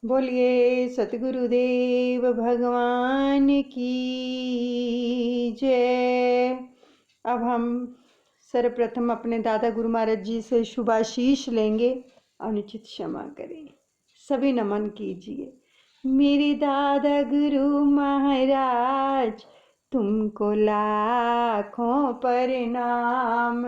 बोलिए सतगुरुदेव भगवान की जय। अब हम सर्वप्रथम अपने दादा गुरु महाराज जी से शुभाशीष लेंगे। अनुचित क्षमा करें। सभी नमन कीजिए। मेरे दादा गुरु महाराज तुमको लाखों प्रणाम,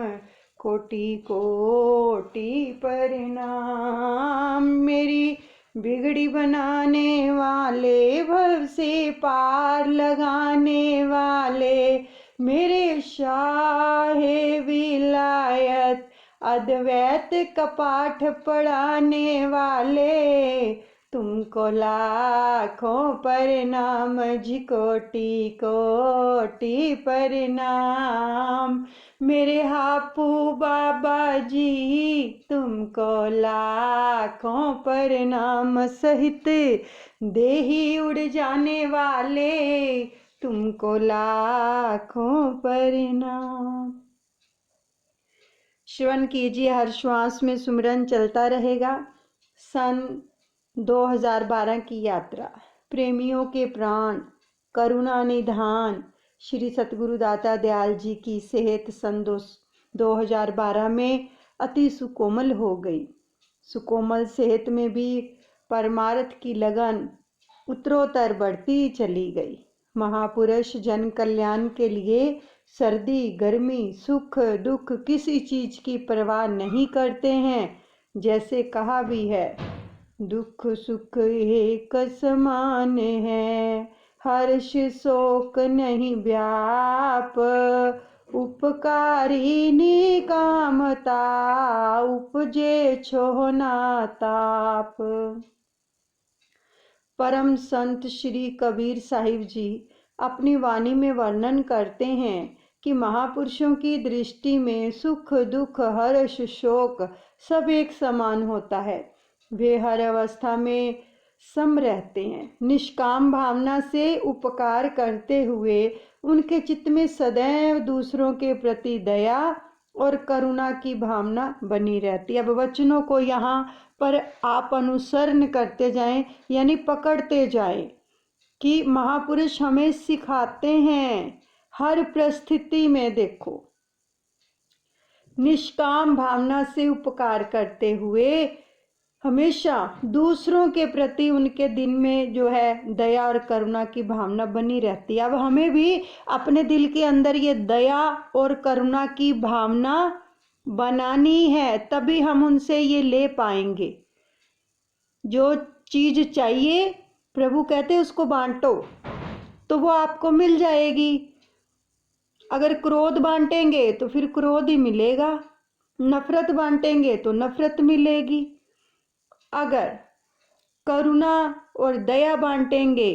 कोटि कोटि प्रणाम। मेरी बिगड़ी बनाने वाले, भव से पार लगाने वाले, मेरे शाहे विलायत अद्वैत का पाठ पढ़ाने वाले, तुमको लाखों प्रणाम जी, कोटि कोटि प्रणाम। मेरे हापू बाबा जी तुमको लाखों प्रणाम, सहित देही उड़ जाने वाले, तुमको लाखों प्रणाम। श्रवण कीजिए, हर श्वास में सुमिरन चलता रहेगा। सन 2012 की यात्रा, प्रेमियों के प्राण, करुणा निधान श्री सतगुरु दाता दयाल जी की सेहत सन 2012 में अति सुकोमल हो गई। सुकोमल सेहत में भी परमार्थ की लगन उत्तरोत्तर बढ़ती चली गई। महापुरुष जन कल्याण के लिए सर्दी गर्मी सुख दुख किसी चीज की परवाह नहीं करते हैं। जैसे कहा भी है, दुख सुख एक समान है, हर्ष शोक नहीं व्याप, उपकारी निकामता उपजे छोना ताप। परम संत श्री कबीर साहिब जी अपनी वाणी में वर्णन करते हैं कि महापुरुषों की दृष्टि में सुख दुख हर्ष शोक सब एक समान होता है। वे हर अवस्था में सम रहते हैं। निष्काम भावना से उपकार करते हुए उनके चित्त में सदैव दूसरों के प्रति दया और करुणा की भावना बनी रहती है। अब वचनों को यहाँ पर आप अनुसरण करते जाएं, यानी पकड़ते जाएं कि महापुरुष हमें सिखाते हैं हर परिस्थिति में। देखो, निष्काम भावना से उपकार करते हुए हमेशा दूसरों के प्रति उनके दिल में जो है दया और करुणा की भावना बनी रहती है। अब हमें भी अपने दिल के अंदर ये दया और करुणा की भावना बनानी है, तभी हम उनसे ये ले पाएंगे। जो चीज चाहिए प्रभु कहते उसको बांटो तो वो आपको मिल जाएगी। अगर क्रोध बांटेंगे तो फिर क्रोध ही मिलेगा, नफरत बांटेंगे तो नफरत मिलेगी। अगर करुणा और दया बांटेंगे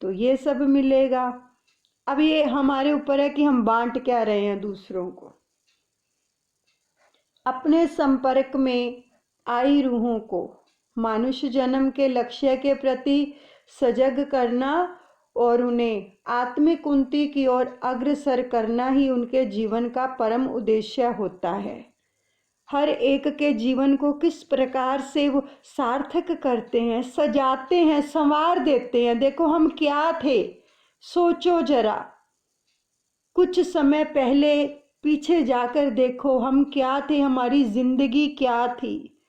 तो ये सब मिलेगा। अब ये हमारे ऊपर है कि हम बांट क्या रहे हैं दूसरों को। अपने संपर्क में आई रूहों को मनुष्य जन्म के लक्ष्य के प्रति सजग करना और उन्हें आत्मिक उन्नति की ओर अग्रसर करना ही उनके जीवन का परम उद्देश्य होता है। हर एक के जीवन को किस प्रकार से वो सार्थक करते हैं, सजाते हैं, संवार देते हैं। देखो हम क्या थे, सोचो जरा, कुछ समय पहले पीछे जाकर देखो हम क्या थे, हमारी जिंदगी क्या थी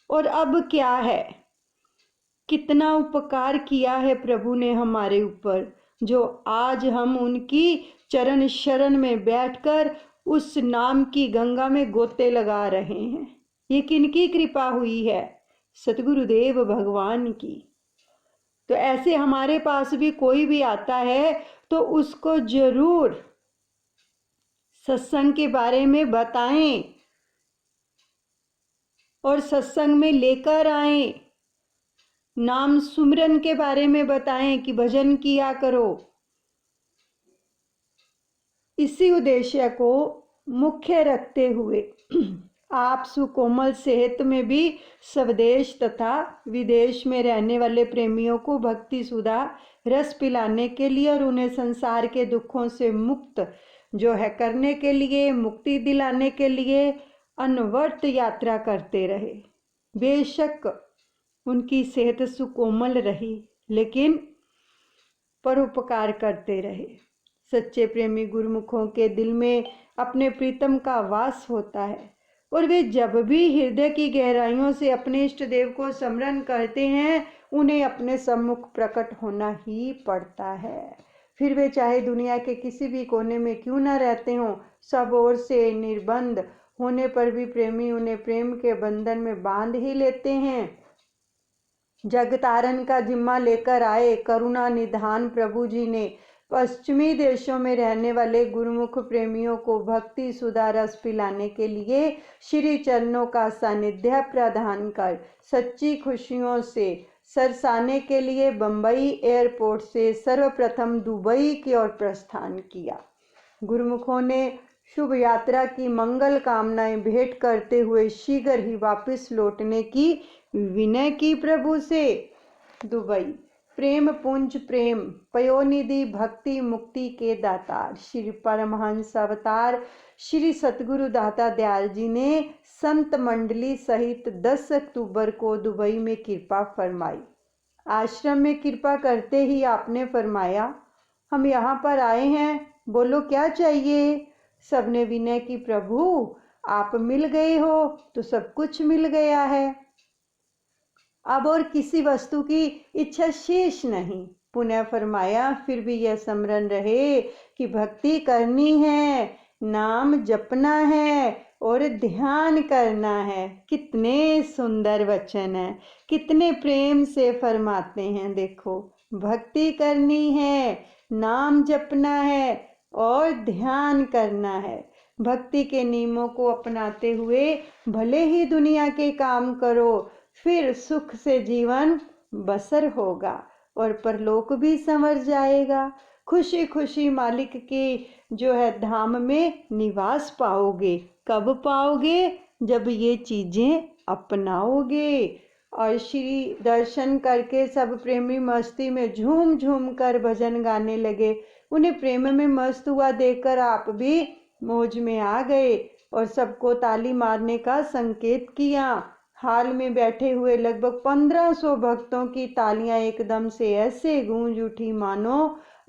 और अब क्या है। कितना उपकार किया है प्रभु ने हमारे ऊपर, जो आज हम उनकी चरण शरण में बैठकर उस नाम की गंगा में गोते लगा रहे हैं। ये किनकी कृपा हुई है? सतगुरुदेव भगवान की। तो ऐसे हमारे पास भी कोई भी आता है तो उसको जरूर सत्संग के बारे में बताएं और सत्संग में लेकर आएं। नाम सुमिरन के बारे में बताएं कि भजन किया करो। इसी उद्देश्य को मुख्य रखते हुए आप सुकोमल सेहत में भी स्वदेश तथा विदेश में रहने वाले प्रेमियों को भक्ति सुधा रस पिलाने के लिए और उन्हें संसार के दुखों से मुक्त जो है करने के लिए, मुक्ति दिलाने के लिए अनवरत यात्रा करते रहे। बेशक उनकी सेहत सुकोमल रही, लेकिन परोपकार करते रहे। सच्चे प्रेमी गुरुमुखों के दिल में अपने प्रीतम का वास होता है और वे जब भी हृदय की गहराइयों से अपने इष्ट देव को स्मरण करते हैं, उन्हें अपने सम्मुख प्रकट होना ही पड़ता है। फिर वे चाहे दुनिया के किसी भी कोने में क्यों न रहते हों, सब ओर से निर्बंध होने पर भी प्रेमी उन्हें प्रेम के बंधन में बांध ही लेते हैं। जग तारण का जिम्मा लेकर आए करुणा निधान प्रभु जी ने पश्चिमी देशों में रहने वाले गुरुमुख प्रेमियों को भक्ति सुधा रस पिलाने के लिए श्री चरणों का सानिध्य प्रदान कर सच्ची खुशियों से सरसाने के लिए बंबई एयरपोर्ट से सर्वप्रथम दुबई की ओर प्रस्थान किया। गुरुमुखों ने शुभ यात्रा की मंगल कामनाएं भेंट करते हुए शीघ्र ही वापस लौटने की विनय की प्रभु से। दुबई। प्रेम पुंज प्रेम पयोनिधि भक्ति मुक्ति के दातार श्री परमहंस अवतार श्री सतगुरु दाता दयाल जी ने संत मंडली सहित 10 अक्टूबर को दुबई में कृपा फरमाई। आश्रम में कृपा करते ही आपने फरमाया, हम यहाँ पर आए हैं, बोलो क्या चाहिए। सबने विनय की, प्रभु आप मिल गए हो तो सब कुछ मिल गया है, अब और किसी वस्तु की इच्छा शेष नहीं। पुनः फरमाया, फिर भी यह स्मरण रहे कि भक्ति करनी है, नाम जपना है और ध्यान करना है। कितने सुंदर वचन है, कितने प्रेम से फरमाते हैं। देखो, भक्ति करनी है, नाम जपना है और ध्यान करना है। भक्ति के नियमों को अपनाते हुए भले ही दुनिया के काम करो, फिर सुख से जीवन बसर होगा और परलोक भी संवर जाएगा। खुशी खुशी मालिक के जो है धाम में निवास पाओगे। कब पाओगे? जब ये चीजें अपनाओगे। और श्री दर्शन करके सब प्रेमी मस्ती में झूम झूम कर भजन गाने लगे। उन्हें प्रेम में मस्त हुआ देखकर आप भी मौज में आ गए और सबको ताली मारने का संकेत किया। हाल में बैठे हुए लगभग 1500 भक्तों की तालियां एकदम से ऐसे गूंज उठी मानो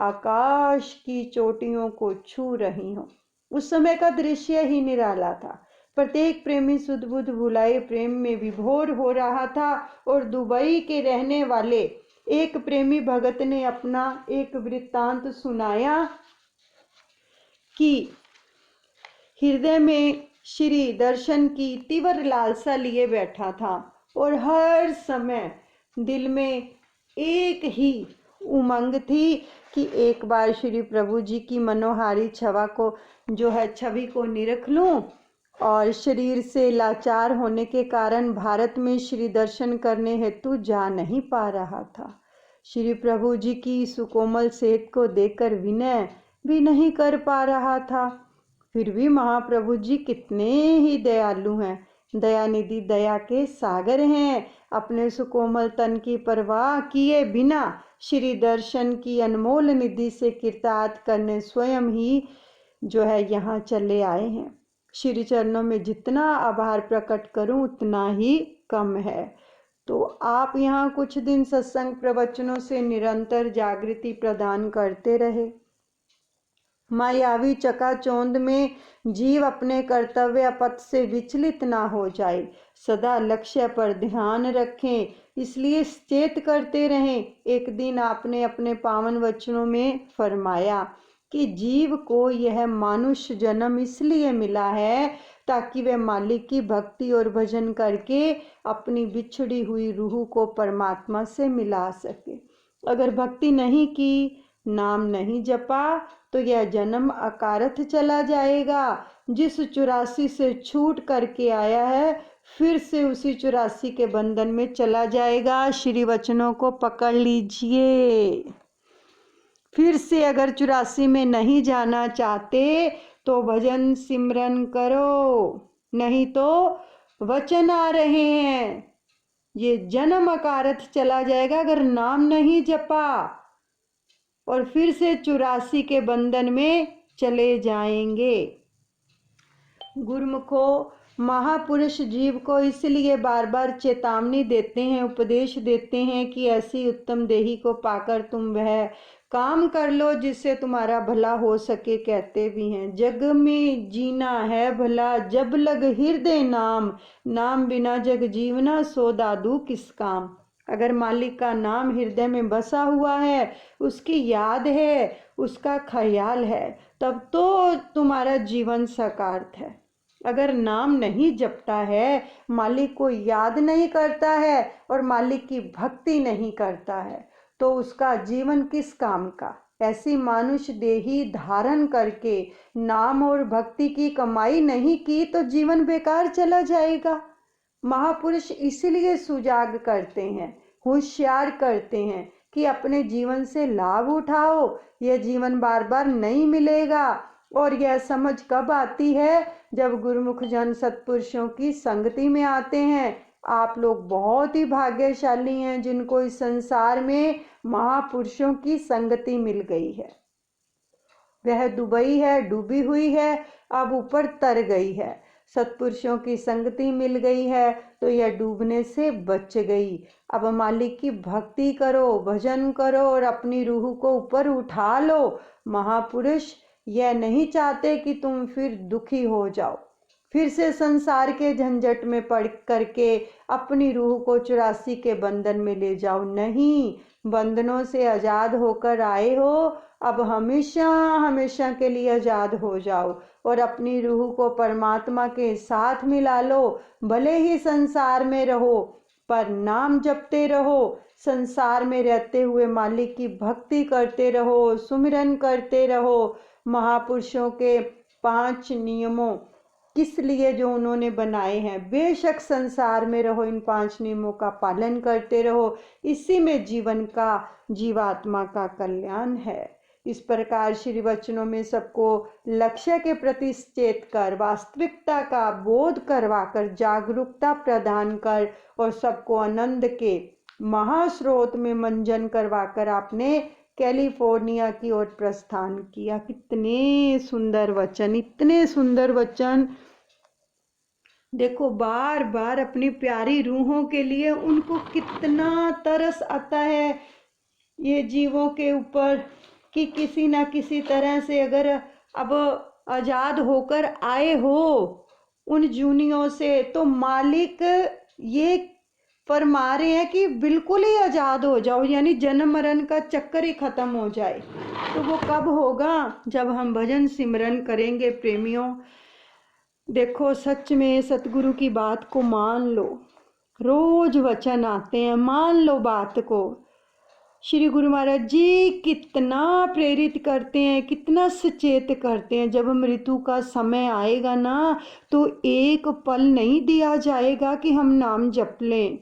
आकाश की चोटियों को छू रही हों। उस समय का दृश्य ही निराला था। प्रत्येक प्रेमी सुध बुध भुलाए प्रेम में विभोर हो रहा था। और दुबई के रहने वाले एक प्रेमी भगत ने अपना एक वृत्तांत सुनाया कि हृदय में श्री दर्शन की तीव्र लालसा लिए बैठा था और हर समय दिल में एक ही उमंग थी कि एक बार श्री प्रभु जी की मनोहारी छवि को निरख लूं। और शरीर से लाचार होने के कारण भारत में श्री दर्शन करने हेतु जा नहीं पा रहा था। श्री प्रभु जी की सुकोमल सेहत को देखकर विनय भी नहीं कर पा रहा था। फिर भी महाप्रभु जी कितने ही दयालु हैं, दयानिधि दया के सागर हैं। अपने सुकोमल तन की परवाह किए बिना श्री दर्शन की अनमोल निधि से कृतार्थ करने स्वयं ही जो है यहाँ चले आए हैं। श्री चरणों में जितना आभार प्रकट करूं उतना ही कम है। तो आप यहाँ कुछ दिन सत्संग प्रवचनों से निरंतर जागृति प्रदान करते रहे। मायावी चकाचौंध में जीव अपने कर्तव्य पथ से विचलित ना हो जाए, सदा लक्ष्य पर ध्यान रखें, इसलिए सचेत करते रहें। एक दिन आपने अपने पावन वचनों में फरमाया कि जीव को यह मानुष्य जन्म इसलिए मिला है ताकि वह मालिक की भक्ति और भजन करके अपनी बिछड़ी हुई रूह को परमात्मा से मिला सके। अगर भक्ति नहीं की, नाम नहीं जपा, तो यह जन्म अकारथ चला जाएगा। जिस 84 से छूट करके आया है, फिर से उसी 84 के बंधन में चला जाएगा। श्री वचनों को पकड़ लीजिए। फिर से अगर 84 में नहीं जाना चाहते तो भजन सिमरन करो, नहीं तो वचन आ रहे हैं, ये जन्म अकारथ चला जाएगा अगर नाम नहीं जपा, और फिर से 84 के बंधन में चले जाएंगे। गुरुमुखो, महापुरुष जीव को इसलिए बार बार चेतावनी देते हैं, उपदेश देते हैं कि ऐसी उत्तम देही को पाकर तुम वह काम कर लो जिससे तुम्हारा भला हो सके। कहते भी हैं, जग में जीना है भला जब लग हृदय नाम, नाम बिना जग जीवना सो दादू किस काम। अगर मालिक का नाम हृदय में बसा हुआ है, उसकी याद है, उसका ख्याल है, तब तो तुम्हारा जीवन सार्थक है। अगर नाम नहीं जपता है, मालिक को याद नहीं करता है और मालिक की भक्ति नहीं करता है, तो उसका जीवन किस काम का। ऐसी मानुष देही धारण करके नाम और भक्ति की कमाई नहीं की तो जीवन बेकार चला जाएगा। महापुरुष इसलिए सुजाग करते हैं, होशियार करते हैं कि अपने जीवन से लाभ उठाओ। यह जीवन बार बार नहीं मिलेगा। और यह समझ कब आती है? जब गुरुमुख जन सत्पुरुषों की संगति में आते हैं। आप लोग बहुत ही भाग्यशाली हैं जिनको इस संसार में महापुरुषों की संगति मिल गई है। वह दुबई है, डूबी हुई है, अब ऊपर तर गई है। सत्पुरुषों की संगति मिल गई है तो यह डूबने से बच गई। अब मालिक की भक्ति करो, भजन करो और अपनी रूह को ऊपर उठा लो। महापुरुष यह नहीं चाहते कि तुम फिर दुखी हो जाओ, फिर से संसार के झंझट में पड़ करके अपनी रूह को 84 के बंधन में ले जाओ। नहीं, बंधनों से आज़ाद होकर आए हो, अब हमेशा हमेशा के लिए आज़ाद हो जाओ और अपनी रूह को परमात्मा के साथ मिला लो। भले ही संसार में रहो पर नाम जपते रहो। संसार में रहते हुए मालिक की भक्ति करते रहो, सुमिरन करते रहो। महापुरुषों के 5 नियमों किस लिए जो उन्होंने बनाए हैं, बेशक संसार में रहो, इन 5 नियमों का पालन करते रहो। इसी में जीवन का, जीवात्मा का कल्याण है। इस प्रकार श्री वचनों में सबको लक्ष्य के प्रति सचेत कर, वास्तविकता का बोध करवाकर, जागरूकता प्रदान कर और सबको आनंद के महास्रोत में मंजन करवाकर आपने कैलिफोर्निया की ओर प्रस्थान किया। कितने सुंदर वचन, इतने सुंदर वचन। देखो, बार बार अपनी प्यारी रूहों के लिए उनको कितना तरस आता है ये जीवों के ऊपर कि किसी ना किसी तरह से अगर अब आज़ाद होकर आए हो उन जूनियों से, तो मालिक ये फरमा रहे हैं कि बिल्कुल ही आज़ाद हो जाओ, यानी जन्म मरण का चक्कर ही ख़त्म हो जाए। तो वो कब होगा? जब हम भजन सिमरन करेंगे। प्रेमियों, देखो, सच में सतगुरु की बात को मान लो। रोज वचन आते हैं, मान लो बात को। श्री गुरु महाराज जी कितना प्रेरित करते हैं, कितना सचेत करते हैं। जब मृत्यु का समय आएगा ना, तो एक पल नहीं दिया जाएगा कि हम नाम जप लें।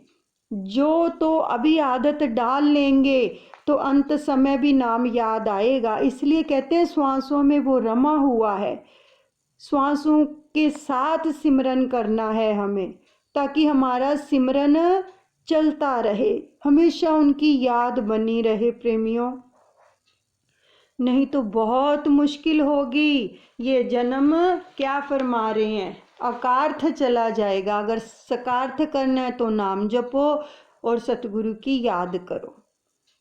जो तो अभी आदत डाल लेंगे तो अंत समय भी नाम याद आएगा। इसलिए कहते हैं श्वासों में वो रमा हुआ है। श्वासों के साथ सिमरन करना है हमें, ताकि हमारा सिमरन चलता रहे, हमेशा उनकी याद बनी रहे। प्रेमियों, नहीं तो बहुत मुश्किल होगी। ये जन्म क्या फरमा रहे हैं, अकार्थ चला जाएगा। अगर सकार्थ करना है तो नाम जपो और सतगुरु की याद करो,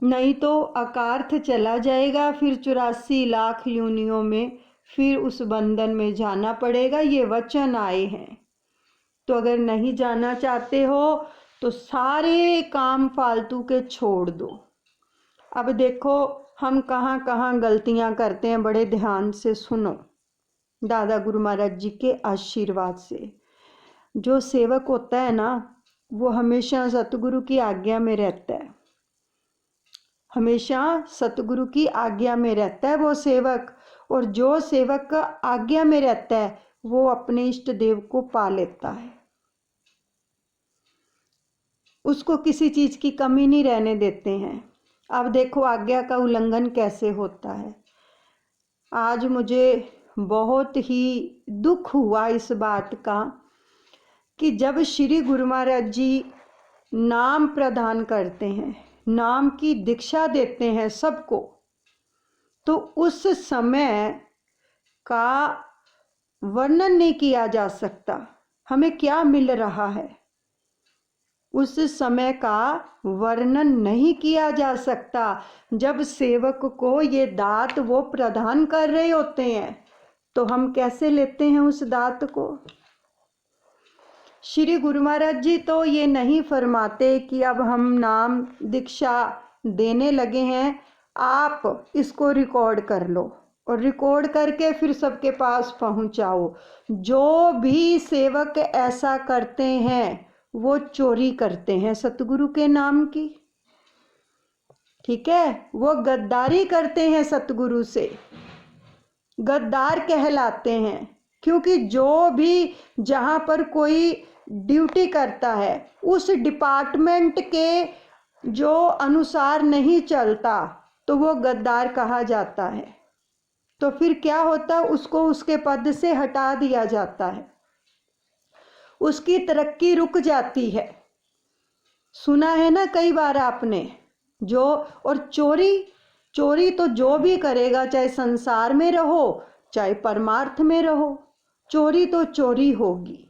नहीं तो अकार्थ चला जाएगा। फिर 84 लाख योनियों में फिर उस बंधन में जाना पड़ेगा। ये वचन आए हैं। तो अगर नहीं जाना चाहते हो तो सारे काम फालतू के छोड़ दो। अब देखो हम कहाँ कहाँ गलतियाँ करते हैं, बड़े ध्यान से सुनो। दादा गुरु महाराज जी के आशीर्वाद से जो सेवक होता है ना, वो हमेशा सतगुरु की आज्ञा में रहता है, हमेशा सतगुरु की आज्ञा में रहता है वो सेवक। और जो सेवक का आज्ञा में रहता है वो अपने इष्ट देव को पा लेता है, उसको किसी चीज की कमी नहीं रहने देते हैं। अब देखो आज्ञा का उल्लंघन कैसे होता है। आज मुझे बहुत ही दुख हुआ इस बात का कि जब श्री गुरु महाराज जी नाम प्रदान करते हैं, नाम की दीक्षा देते हैं सबको, तो उस समय का वर्णन नहीं किया जा सकता। हमें क्या मिल रहा है, उस समय का वर्णन नहीं किया जा सकता। जब सेवक को ये दात वो प्रदान कर रहे होते हैं तो हम कैसे लेते हैं उस दात को। श्री गुरु महाराज जी तो ये नहीं फरमाते कि अब हम नाम दीक्षा देने लगे हैं, आप इसको रिकॉर्ड कर लो और रिकॉर्ड करके फिर सबके पास पहुंचाओ। जो भी सेवक ऐसा करते हैं वो चोरी करते हैं सतगुरु के नाम की, ठीक है, वो गद्दारी करते हैं सतगुरु से, गद्दार कहलाते हैं। क्योंकि जो भी जहाँ पर कोई ड्यूटी करता है उस डिपार्टमेंट के जो अनुसार नहीं चलता तो वो गद्दार कहा जाता है। तो फिर क्या होता है, उसको उसके पद से हटा दिया जाता है, उसकी तरक्की रुक जाती है। सुना है ना कई बार आपने। जो और चोरी तो जो भी करेगा, चाहे संसार में रहो चाहे परमार्थ में रहो, चोरी तो चोरी होगी।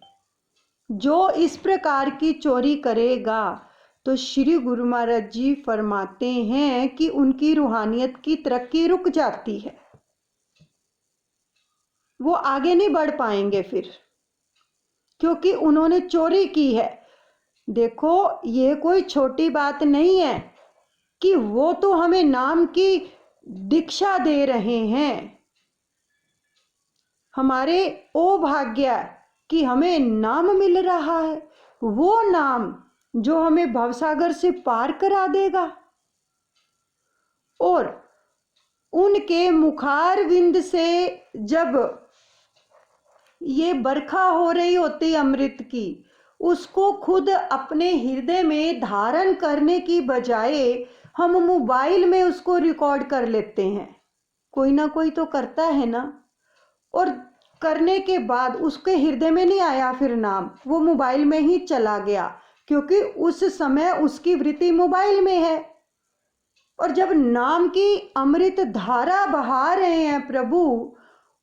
जो इस प्रकार की चोरी करेगा तो श्री गुरु महाराज जी फरमाते हैं कि उनकी रूहानियत की तरक्की रुक जाती है, वो आगे नहीं बढ़ पाएंगे फिर, क्योंकि उन्होंने चोरी की है। देखो ये कोई छोटी बात नहीं है कि वो तो हमें नाम की दीक्षा दे रहे हैं, हमारे ओ भाग्य कि हमें नाम मिल रहा है, वो नाम जो हमें भवसागर से पार करा देगा। और उनके मुखार विंद से जब ये बरखा हो रही होती अमृत की, उसको खुद अपने हृदय में धारण करने की बजाय हम मोबाइल में उसको रिकॉर्ड कर लेते हैं। कोई ना कोई तो करता है ना, और करने के बाद उसके हृदय में नहीं आया फिर नाम, वो मोबाइल में ही चला गया, क्योंकि उस समय उसकी वृत्ति मोबाइल में है। और जब नाम की अमृत धारा बहा रहे हैं प्रभु,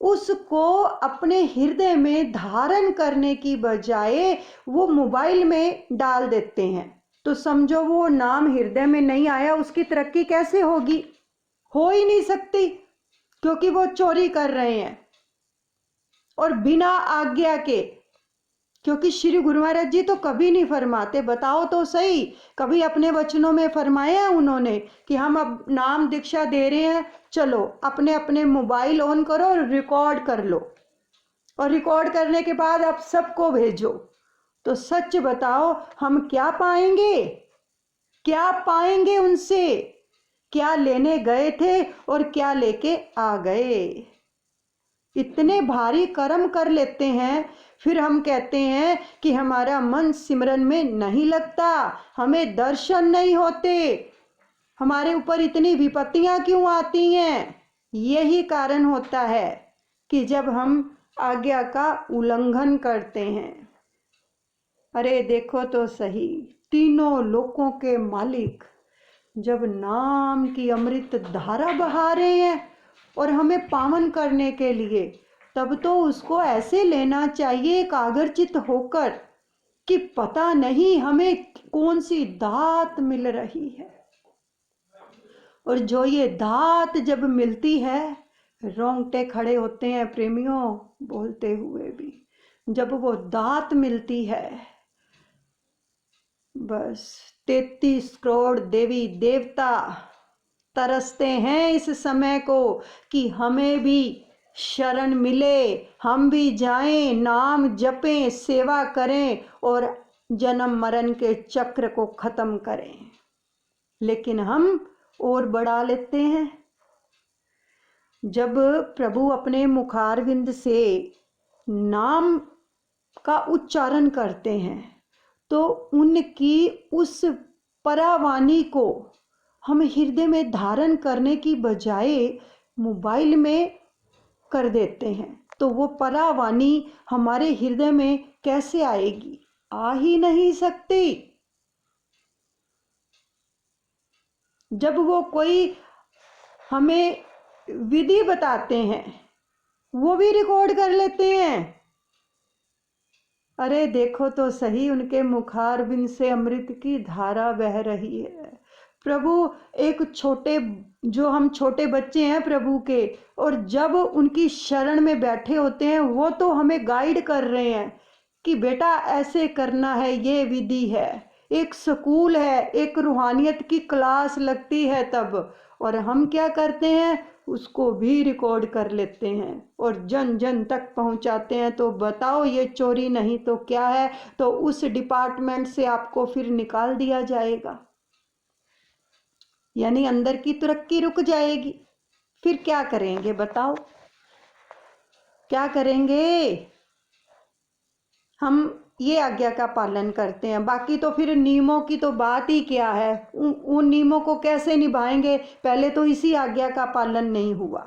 उसको अपने हृदय में धारण करने की बजाय वो मोबाइल में डाल देते हैं। तो समझो वो नाम हृदय में नहीं आया, उसकी तरक्की कैसे होगी, हो ही नहीं सकती, क्योंकि वो चोरी कर रहे हैं और बिना आज्ञा के। क्योंकि श्री गुरु महाराज जी तो कभी नहीं फरमाते, बताओ तो सही, कभी अपने वचनों में फरमाया उन्होंने कि हम अब नाम दीक्षा दे रहे हैं, चलो अपने अपने मोबाइल ऑन करो और रिकॉर्ड कर लो, और रिकॉर्ड करने के बाद आप सबको भेजो। तो सच बताओ हम क्या पाएंगे, क्या पाएंगे उनसे, क्या लेने गए थे और क्या लेके आ गए। इतने भारी कर्म कर लेते हैं, फिर हम कहते हैं कि हमारा मन सिमरन में नहीं लगता, हमें दर्शन नहीं होते, हमारे ऊपर इतनी विपत्तियां क्यों आती हैं। यही कारण होता है कि जब हम आज्ञा का उल्लंघन करते हैं। अरे देखो तो सही, तीनों लोकों के मालिक जब नाम की अमृत धारा बहा रहे हैं और हमें पावन करने के लिए, तब तो उसको ऐसे लेना चाहिए एकाग्रचित होकर कि पता नहीं हमें कौन सी दात मिल रही है। और जो ये दात जब मिलती है, रोंगटे खड़े होते हैं प्रेमियों बोलते हुए भी। जब वो दात मिलती है, बस 33 करोड़ देवी देवता तरसते हैं इस समय को कि हमें भी शरण मिले, हम भी जाएं, नाम जपें, सेवा करें और जन्म मरण के चक्र को खत्म करें। लेकिन हम और बढ़ा लेते हैं। जब प्रभु अपने मुखारविंद से नाम का उच्चारण करते हैं तो उनकी उस परावाणी को हम हृदय में धारण करने की बजाय मोबाइल में कर देते हैं। तो वो परावाणी हमारे हृदय में कैसे आएगी, आ ही नहीं सकती। जब वो कोई हमें विधि बताते हैं वो भी रिकॉर्ड कर लेते हैं। अरे देखो तो सही, उनके मुखारविंद से अमृत की धारा बह रही है। प्रभु एक छोटे, जो हम छोटे बच्चे हैं प्रभु के, और जब उनकी शरण में बैठे होते हैं वो तो हमें गाइड कर रहे हैं कि बेटा ऐसे करना है, ये विधि है। एक स्कूल है, एक रूहानियत की क्लास लगती है तब, और हम क्या करते हैं, उसको भी रिकॉर्ड कर लेते हैं और जन जन तक पहुंचाते हैं। तो बताओ, ये चोरी नहीं तो क्या है? तो उस डिपार्टमेंट से आपको फिर निकाल दिया जाएगा, यानी अंदर की तरक्की रुक जाएगी। फिर क्या करेंगे बताओ, क्या करेंगे? हम ये आज्ञा का पालन करते हैं, बाकी तो फिर नियमों की तो बात ही क्या है। उन नियमों को कैसे निभाएंगे? पहले तो इसी आज्ञा का पालन नहीं हुआ।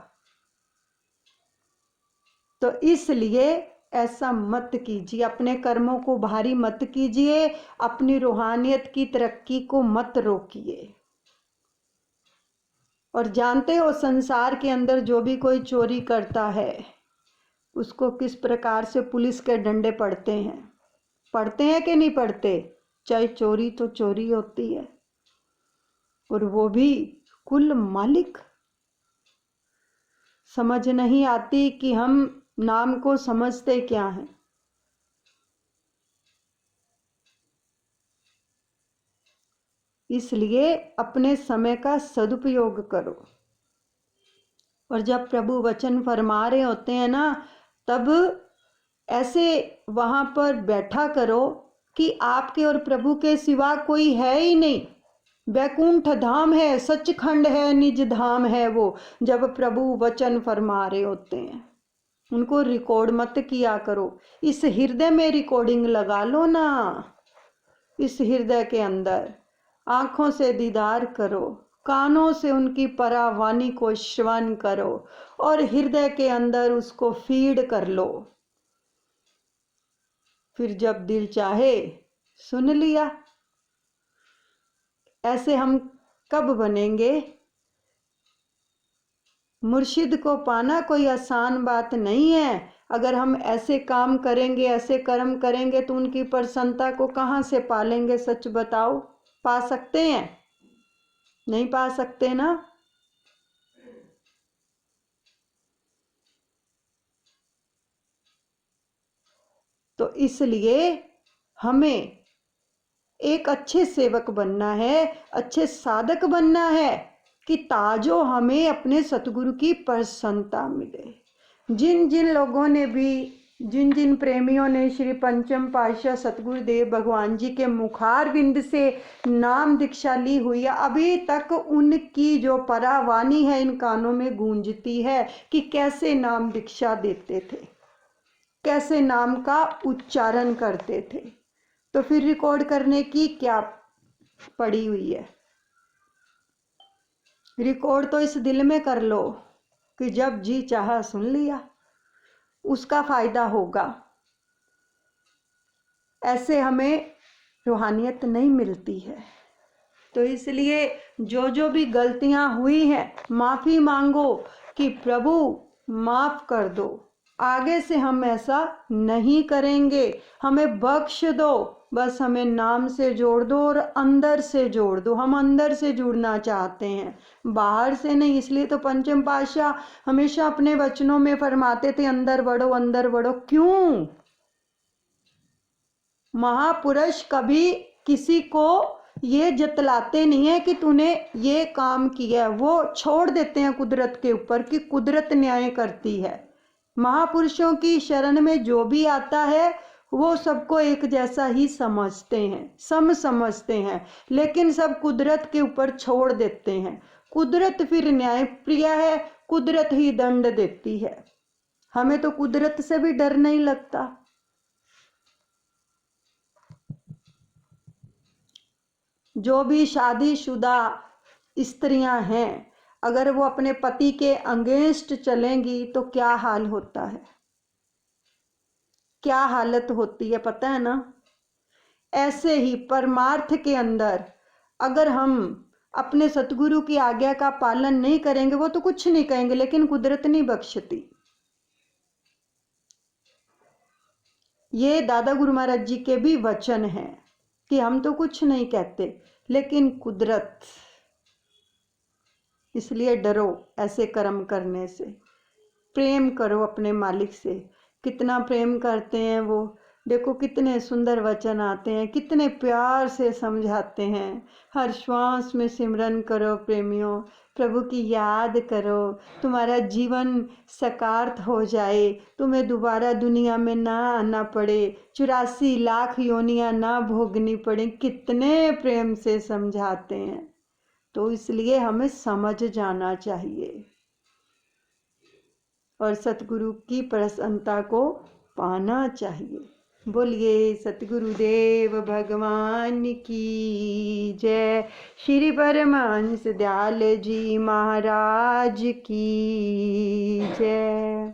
तो इसलिए ऐसा मत कीजिए, अपने कर्मों को भारी मत कीजिए, अपनी रूहानियत की तरक्की को मत रोकिए। और जानते हो, संसार के अंदर जो भी कोई चोरी करता है उसको किस प्रकार से पुलिस के डंडे पड़ते हैं? पढ़ते हैं कि नहीं पढ़ते? चाहे चोरी तो चोरी होती है, और वो भी कुल मालिक। समझ नहीं आती कि हम नाम को समझते क्या हैं। इसलिए अपने समय का सदुपयोग करो। और जब प्रभु वचन फरमा रहे होते हैं ना, तब ऐसे वहां पर बैठा करो कि आपके और प्रभु के सिवा कोई है ही नहीं। वैकुंठ धाम है, सचखंड है, निज धाम है वो। जब प्रभु वचन फरमा रहे होते हैं, उनको रिकॉर्ड मत किया करो, इस हृदय में रिकॉर्डिंग लगा लो ना। इस हृदय के अंदर आंखों से दीदार करो, कानों से उनकी परावाणी को श्रवण करो, और हृदय के अंदर उसको फीड कर लो। फिर जब दिल चाहे सुन लिया। ऐसे हम कब बनेंगे? मुर्शिद को पाना कोई आसान बात नहीं है। अगर हम ऐसे काम करेंगे, ऐसे कर्म करेंगे, तो उनकी प्रसन्नता को कहाँ से पालेंगे? सच बताओ, पा सकते हैं? नहीं पा सकते ना। तो इसलिए हमें एक अच्छे सेवक बनना है, अच्छे साधक बनना है, कि ताजो हमें अपने सतगुरु की प्रसन्नता मिले। जिन जिन लोगों ने भी, जिन जिन प्रेमियों ने श्री पंचम पातशाह सतगुरुदेव भगवान जी के मुखार बिंद से नाम दीक्षा ली हुई है, अभी तक उनकी जो परावाणी है इन कानों में गूंजती है कि कैसे नाम दीक्षा देते थे, कैसे नाम का उच्चारण करते थे। तो फिर रिकॉर्ड करने की क्या पड़ी हुई है? रिकॉर्ड तो इस दिल में कर लो कि जब जी चाहा सुन लिया, उसका फायदा होगा। ऐसे हमें रूहानियत नहीं मिलती है। तो इसलिए जो जो भी गलतियां हुई हैं, माफी मांगो कि प्रभु माफ कर दो, आगे से हम ऐसा नहीं करेंगे, हमें बख्श दो। बस हमें नाम से जोड़ दो और अंदर से जोड़ दो। हम अंदर से जुड़ना चाहते हैं, बाहर से नहीं। इसलिए तो पंचम पातशाह हमेशा अपने वचनों में फरमाते थे, अंदर बढ़ो, अंदर बढ़ो। क्यों? महापुरुष कभी किसी को ये जतलाते नहीं है कि तूने ये काम किया, वो छोड़ देते हैं कुदरत के ऊपर कि कुदरत न्याय करती है। महापुरुषों की शरण में जो भी आता है वो सबको एक जैसा ही समझते हैं, समझते हैं, लेकिन सब कुदरत के ऊपर छोड़ देते हैं। कुदरत फिर न्याय प्रिय है, कुदरत ही दंड देती है। हमें तो कुदरत से भी डर नहीं लगता। जो भी शादीशुदा स्त्रियां हैं, अगर वो अपने पति के अगेंस्ट चलेंगी तो क्या हाल होता है, क्या हालत होती है, पता है ना। ऐसे ही परमार्थ के अंदर अगर हम अपने सतगुरु की आज्ञा का पालन नहीं करेंगे, वो तो कुछ नहीं कहेंगे, लेकिन कुदरत नहीं बख्शती। ये दादा गुरु महाराज जी के भी वचन हैं कि हम तो कुछ नहीं कहते, लेकिन कुदरत, इसलिए डरो ऐसे कर्म करने से। प्रेम करो अपने मालिक से। कितना प्रेम करते हैं वो, देखो कितने सुंदर वचन आते हैं, कितने प्यार से समझाते हैं। हर श्वास में सिमरन करो प्रेमियों, प्रभु की याद करो, तुम्हारा जीवन सकार्थ हो जाए, तुम्हें दोबारा दुनिया में ना आना पड़े, 84 लाख योनियां ना भोगनी पड़े। कितने प्रेम से समझाते हैं। तो इसलिए हमें समझ जाना चाहिए और सतगुरु की प्रसन्नता को पाना चाहिए। बोलिए सतगुरुदेव भगवान की जय। श्री परमहंस दयाल जी महाराज की जय।